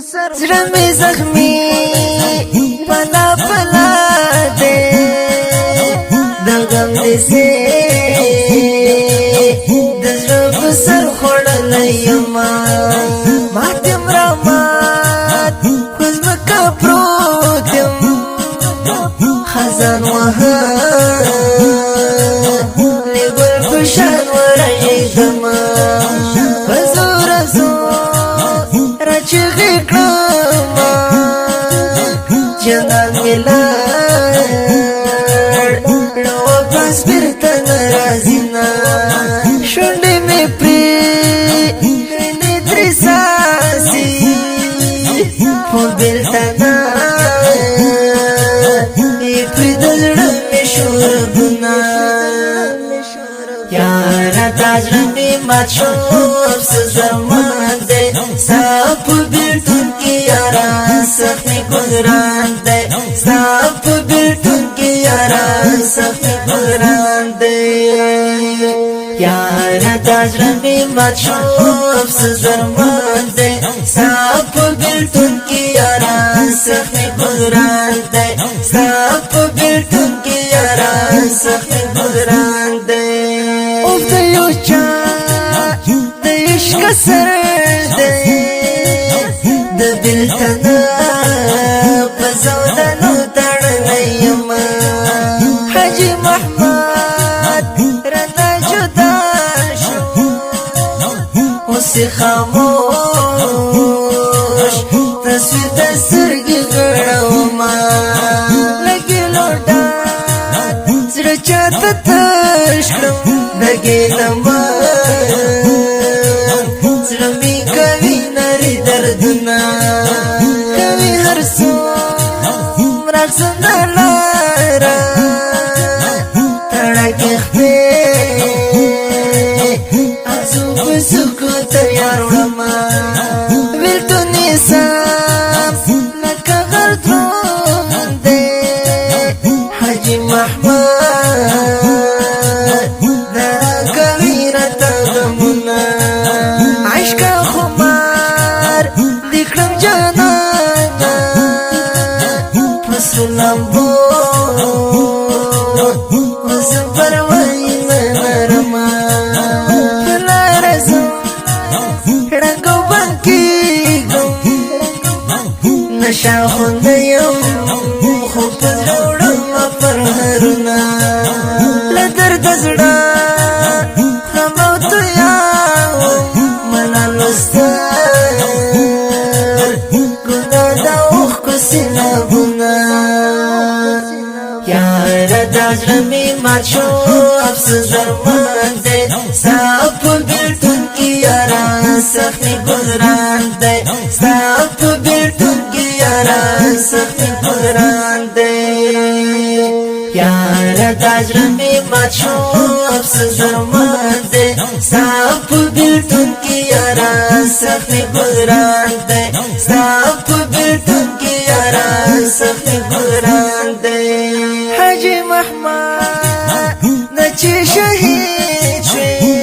زړه مې زخمي پلا پلا دے د غم دې سي د زړه په سر خوړلې یما ماتم را مات کوزمکا پروت یم خزان وها لګل پشان ورېدما زور زور راچغې کړم جنان ملار نو پس بیرته ناراضي نه شونډې مې پرې وینې ترې څاڅي خو بیرته نه یې پرې د زړه مې شوربونه یاره تا زړه مې مات شو افسوس زمان دی ستا په بیلتون کې یاره سخت مې ګلران دی ستا په بیلتون کې یاره سخت مې ګلران دی یاره تا زړه مې مات شو افسوس زمان دی ستا په بیلتون کې یاره سخت مې ګلران دی ستا په بیلتون کې یاره سخت مې ګلران دی سر دے د بلتنا پزودنو تړلیم حاجی محمد رنا جدا شو اوس خاموش تصویر د سترګې غړوما لګي لوټا زړه چاته تش کړم دګلم سندلارا تڑکے خفے آسو بسکو تیار وما ویلتو نیسام لکا غردون دے حاجی محمد دارا کبیرتا غمونا عشقا خمار دیکھرم جانا لمبو وزبر وین نرما پلا رزم رنگو بنکی گم نشا خوندیم خوب جوڑم پرهرنا لدر دزڑا خمو تیاو ملالوستر گنا دا اوخ کسی لبنا یاره دا زړه مې مات شو افسوس درمان دی ستا په بیلتون کې یاره سخت مې ګلران دی ستا په بیلتون کې یاره سخت مې ګلران دی یاره دا زړه مې مات شو افسوس درمان دی ستا په بیلتون کې یاره سخت مې ګلران دی ستا په بیلتون کې یاره سخت مې ګلران دی حاجی محمد نچی شهید شوی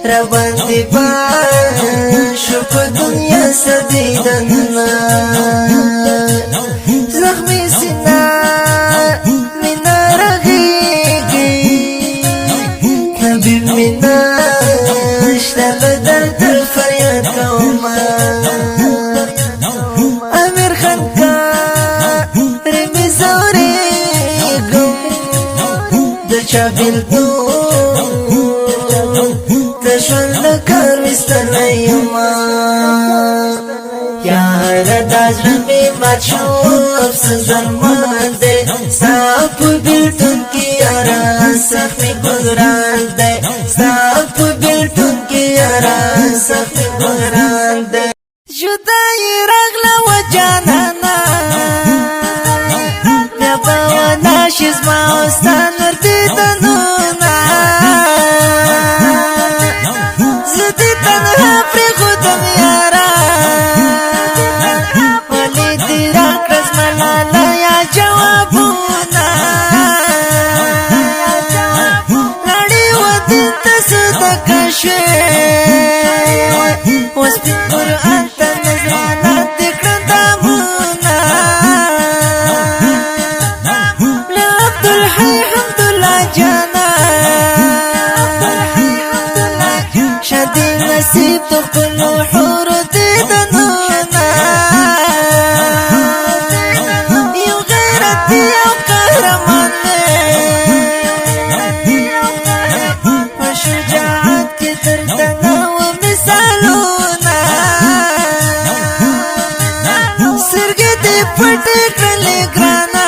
روان دی بان شپ دنیا سدیدننا زخمی سینا مینا رغیگی حبیب مینا اشتاق درد فریاد کوما امیر خان کا رمی زوری چابلتو تشول لکار وستنیما یاره دا زړه مې مات شو افسوس درمان دی ستا په بیلتون کې یاره سخت مې ګلران دی ستا په بیلتون کې یاره سخت مې ګلران دی جدایي راغله و جانانا بیا به ونشي زما او ستا نور دیدنونه زه دې تنها پرېښودم یاره ولې دې راکړه زما لالیه جوابونه نړۍ و دین ته صدقه شوې اوس پې قرآن ته نظرانه پټې کړلې ګرانا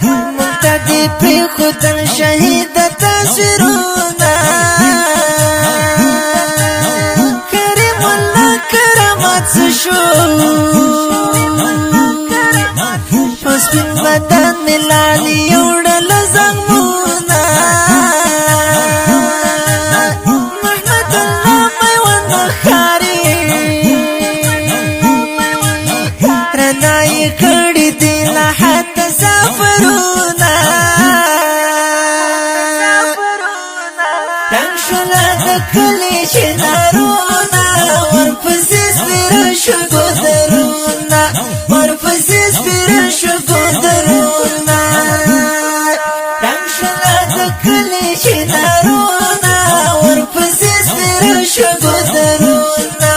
مونږ ته دې پرېښودل شهید تصویرونه کریم الله کرامات څه شو په سپین بدن مې لالي وړل زنګونه محمد الله میوند ښکاري رڼا یې کړي دي لا حتی سفرونه تنګ شوله د کلي شنارونه ورپسې سپېره شو ګودرونه ورپسې سپېره شو ګودرونه تنګ شوله د کلي شنارونه ورپسې سپېره شو ګودرونه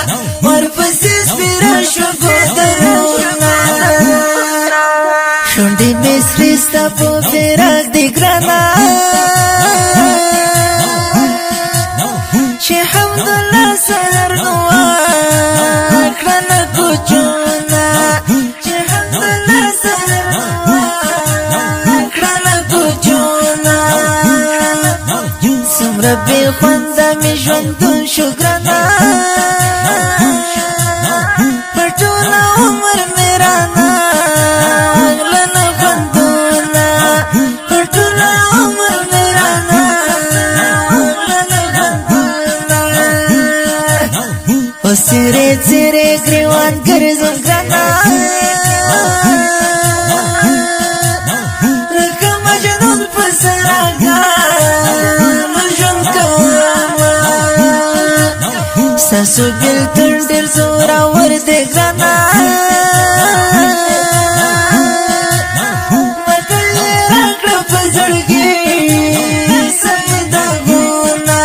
ورپسې سپېره شو ګودرونه شونډې مې سرې ستا په فراق دي ګرانه چې حمدالله سهر نو کړله کوچونه چې حمدالله سهر نو کړله کوچونه څومره بې خونده مې ژوندون شو ګرانه په ټوله عمر مې رانه غلله خوندونه په ټوله عمر مې رانه څیرې څیرې ګریوان ګرځم ګرانا لکه مجنون په سراګانو ژوند کومه ستاسو بېلتون ډېر زوراور دی ګرانا متل یې راکړه په زړګي سمې داغونه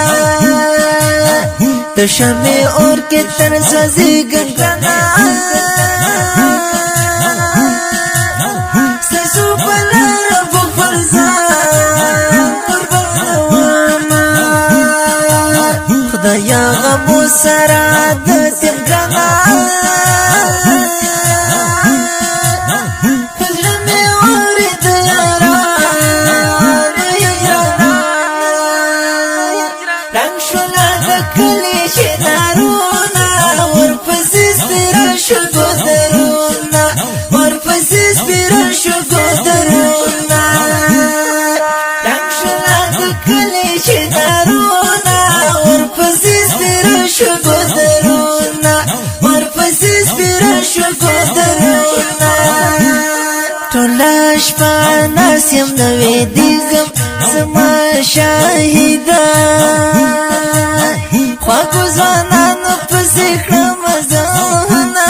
د شمعې اور کې تر سوځېږم ګرانا ستاسو په لاره په خپل ځان قربانومه خدایا غمو سره عادت یم ګرانا په زړه مې اورېد یارانو یارانه رنګ شوله د کلي شنارونه ورپسې سپېره شو ګودرونه ورپسې سپېره شو ګودرونه رنګ شوله د کلي شنارونه ورپسې سپېره شو ګودرونه ورپسې سپېره شو ګودرونه ټوله شپه ناست یم نه ویدېږم زما شاهده خواږو ځوانانو پسې کړم ځانونه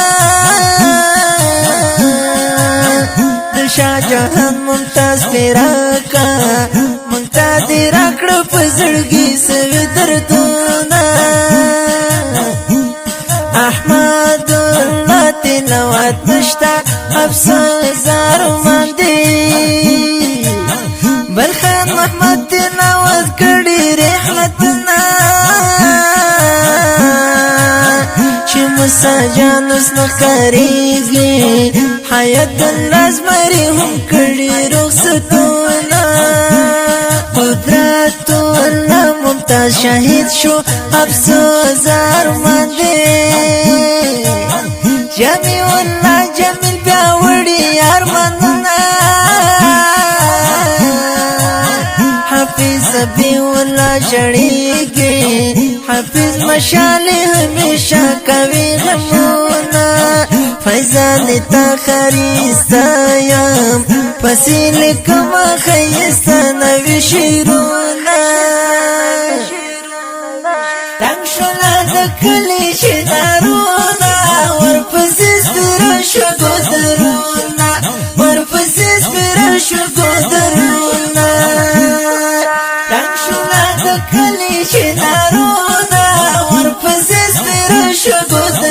د شاه جهان ممتاز پرې راکړه مونږ ته دې راکړه په زړګي سوي دردونه احمد الله تلاوت نشته افسوس زارومان دی بلخان محمد تلاوت کړي رحلتونه چې مساجان اوس نه کاریږي حیات الله زمري هم کړي رخصتونه قدرت الله ممتاز شهید شو افسوس زارومان دی جمیع الله جمیل بیا وړي ارمانونه حافظ ابي الله شړيږي حافظ مشاله همیشه کوي غمونه فیضان تا خریستایم پسې لیکم ښایسته نوي شعرونه تنګ شوله د کلي شنارونه ورپسې سپېره شو ګودرونه ورپسې سپېره شو ګودرونه تنګ شوله د کلي شنارونه ورپسې سپېره شو ګودرونه